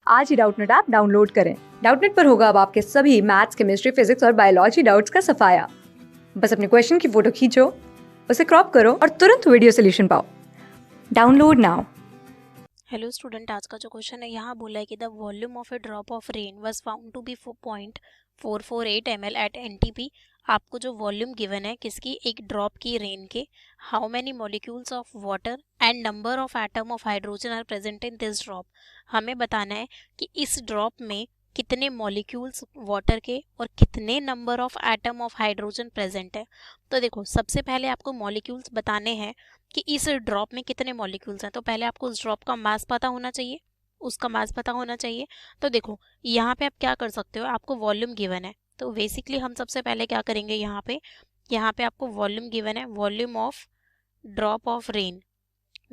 आज ही Doubtnut app download करें। Doubtnut पर होगा अब आपके सभी मैथ्स, केमिस्ट्री, फिजिक्स और बायोलॉजी डाउट्स का सफाया। बस अपने क्वेश्चन की फोटो खींचो, उसे क्रॉप करो और तुरंत वीडियो सोल्यूशन पाओ। Download now. हेलो स्टूडेंट, आज का जो क्वेश्चन है यहाँ बोला है कि the volume of a drop of rain was found to be 4.448 ml at NTP. आपको जो वॉल्यूम गिवन है किसकी, एक ड्रॉप की रेन के, how many molecules of water and number of atom of hydrogen are present in this drop. हमें बताना है कि इस ड्रॉप में कितने मॉलिक्यूल्स वाटर के और कितने number of atom of hydrogen present है। तो देखो, सबसे पहले आपको मॉलिक्यूल्स बताने हैं कि इस ड्रॉप में कितने मॉलिक्यूल्स हैं। तो पहले आपको उस ड्रॉप का मास पता होना चाहिए, उसका मास पता होना चाहिए। तो देखो, यहाँ पे आप क्या कर सकते हो, आपको वॉल्यूम गिवन है, तो बेसिकली हम सबसे पहले क्या करेंगे, यहाँ पे आपको वॉल्यूम गिवन है, volume of drop of rain,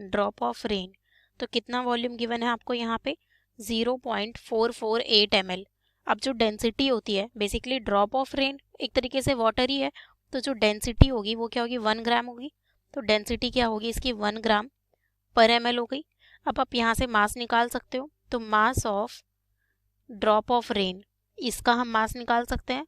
drop of rain. तो कितना वॉल्यूम गिवन है आपको यहाँ पे, 0.448 ml। अब जो डेंसिटी होती है, बेसिकली ड्रॉप ऑफ रेन एक तरीके से वाटर ही है, तो जो डेंसिटी होगी वो क्या होगी, 1 ग्राम होगी। तो डेंसिटी क्या होगी इसकी, 1 ग्राम पर ml हो गई। अब आप यहाँ से मास निकाल सकते हो, तो mass of drop of rain, इसका हम मास निकाल सकते हैं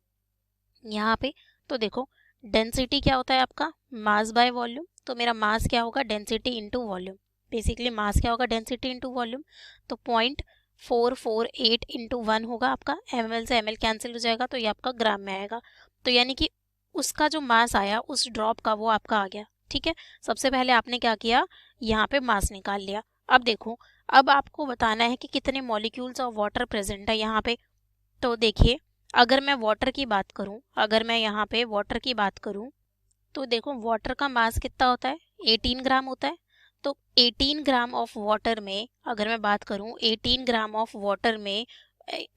यहाँ पे। तो देखो, डेंसिटी क्या होता है आपका, मास बाय वॉल्यूम। तो मेरा मास क्या होगा, density into volume. Basically mass क्या होगा, डेंसिटी इंटू वॉल्यूम। तो 0.448 इंटू 1 होगा आपका, ml से ml कैंसिल हो जाएगा, तो ये आपका ग्राम में आएगा। तो यानी कि उसका जो मास आया उस ड्रॉप का, वो आपका आ गया। ठीक है, सबसे पहले आपने क्या किया, यहाँ पे मास निकाल लिया। अब देखो, अब आपको बताना है कि कितने मॉलिक्यूल्स ऑफ वाटर प्रेजेंट है यहाँ पे। तो देखिए, अगर मैं वाटर की बात करूं, अगर मैं यहाँ पे वाटर की बात करूं, तो देखो वाटर का मास कितना होता है, 18 ग्राम होता है। तो 18 ग्राम ऑफ वाटर में अगर मैं बात करूं, 18 ग्राम ऑफ वाटर में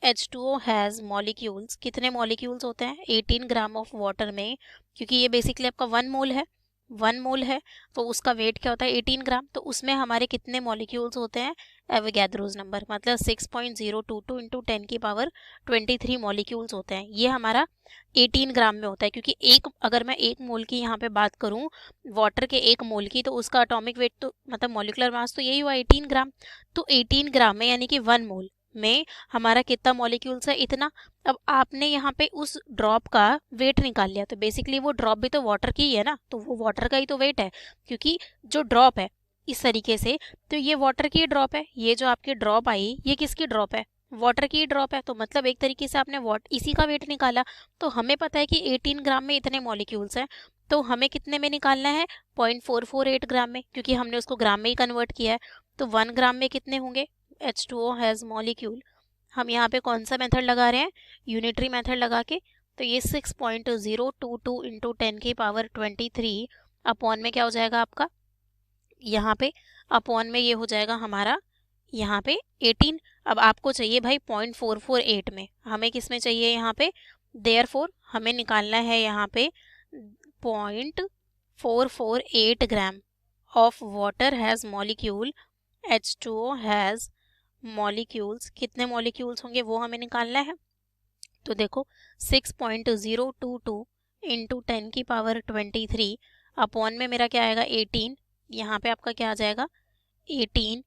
H2O हैज़ मॉलिक्यूल्स, कितने मॉलिक्यूल्स होते हैं 18 ग्राम ऑफ वाटर में, क्योंकि ये बेसिकली आपका 1 मोल है, 1 मोल है, तो उसका वेट क्या होता है 18 ग्राम। तो उसमें हमारे कितने मॉलिक्यूल्स होते हैं, एवोगैड्रोस नंबर, मतलब 6.022 इंटू 10 की पावर 23 मॉलिक्यूल्स होते हैं। ये हमारा 18 ग्राम में होता है, क्योंकि अगर मैं 1 मोल की यहाँ पे बात करूँ, वाटर के 1 मोल की, तो उसका एटॉमिक वेट तो मतलब मॉलिकुलर मास तो यही हुआ 18 ग्राम। तो 18 ग्राम में यानी कि 1 मोल में हमारा कितना मॉलिक्यूल्स है, इतना। अब आपने यहाँ पे उस ड्रॉप का वेट निकाल लिया, तो बेसिकली वो ड्रॉप भी तो वाटर की ही है ना, तो वो वाटर का ही तो वेट है, क्योंकि जो ड्रॉप है इस तरीके से, तो ये वाटर की ड्रॉप है, ये जो आपकी ड्रॉप आई ये किसकी ड्रॉप है, वाटर की ड्रॉप है। तो मतलब एक तरीके से आपने इसी का वेट निकाला। तो हमें पता है कि 18 ग्राम में इतने मॉलिक्यूल्स हैं, तो हमें कितने में निकालना है, 0.448 ग्राम में, क्योंकि हमने उसको ग्राम में ही कन्वर्ट किया है। तो 1 ग्राम में कितने होंगे, H2O हैज़ मॉलिक्यूल। हम यहाँ पे कौन सा मेथड लगा रहे हैं, यूनिटरी मेथड लगा के। तो ये 6.022 इंटू 10 की पावर 23 अपॉन में क्या हो जाएगा आपका, यहाँ पे अपॉन में ये हो जाएगा हमारा यहाँ पे 18। अब आपको चाहिए भाई 0.448 में, हमें किस में चाहिए यहाँ पे, देयरफॉर हमें निकालना है यहाँ पे 0.448 gram of water has molecule, H2O has molecules, कितने मॉलिक्यूल्स होंगे वो हमें निकालना है। तो देखो 6.022 इंटू 10 की पावर 23 अपॉन में मेरा क्या आएगा 18, यहाँ पे आपका क्या आ जाएगा 18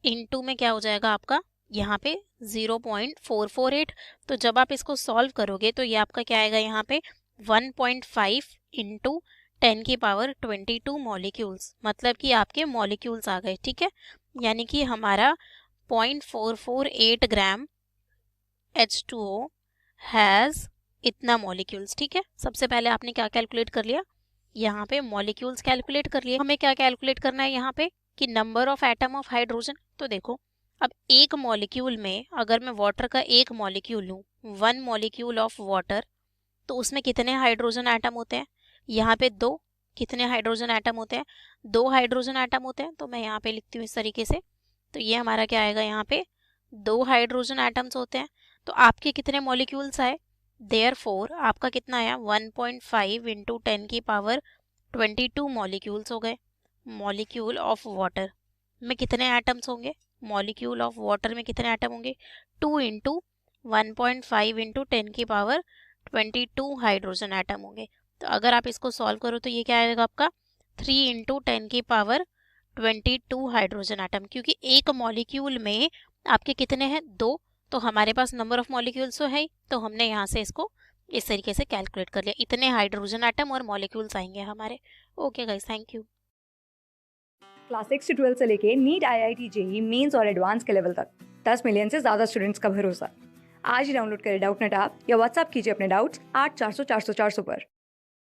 इंटू में क्या हो जाएगा आपका यहाँ पे 0.448। तो जब आप इसको सॉल्व करोगे तो ये आपका क्या आएगा यहाँ पे 1.5 इंटू 10 की पावर 22 मॉलिक्यूल्स, मतलब कि आपके मॉलिक्यूल्स आ गए। ठीक है, यानी कि हमारा 0.448 ग्राम H2O हैज़ इतना मॉलिक्यूल्स। ठीक है, सबसे पहले आपने क्या कैलकुलेट कर लिया, यहाँ पे मॉलिक्यूल्स कैलकुलेट कर लिए। हमें क्या कैलकुलेट करना है यहाँ पे, कि number of atom of hydrogen. तो देखो, अब एक मॉलिक्यूल में अगर मैं वाटर का एक मॉलिक्यूल लूँ, 1 मॉलिक्यूल ऑफ वाटर, तो उसमें कितने हाइड्रोजन एटम होते हैं, यहाँ पे 2। कितने हाइड्रोजन एटम होते हैं, 2 हाइड्रोजन एटम होते हैं। तो मैं यहाँ पे लिखती हूँ इस तरीके से, तो ये हमारा क्या आएगा, यहाँ पे 2 हाइड्रोजन एटम्स होते हैं। तो आपके कितने मॉलिक्यूल्स आए, देयरफॉर आपका कितना आया 1.5 इंटू 10 की पावर 22 मॉलिक्यूल्स हो गए। मॉलिक्यूल ऑफ वाटर में कितने एटम्स होंगे, मॉलिक्यूल ऑफ वाटर में कितने एटम होंगे, 2 इंटू 1.5 इंटू 10 की पावर 22 हाइड्रोजन एटम होंगे। तो अगर आप इसको सॉल्व करो तो ये क्या आएगा आपका 3 इंटू 10 की पावर 22 हाइड्रोजन एटम, क्योंकि एक मॉलिक्यूल में आपके कितने हैं 2, तो हमारे पास नंबर ऑफ मॉलिक्यूल्स तो है ही, तो हमने यहाँ से इसको इस तरीके से कैलकुलेट कर लिया, इतने हाइड्रोजन एटम और मॉलिक्यूल्स आएंगे हमारे। Okay guys, thank you. Class 6 से 12 से लेके नीट, IIT, JEE मेंस और एडवांस के लेवल तक 10 मिलियन से ज्यादा स्टूडेंट्स का भरोसा। आज ही डाउनलोड करें डाउटनेट ऐप या व्हाट्सएप कीजिए अपने डाउट्स 8400 400 400 पर।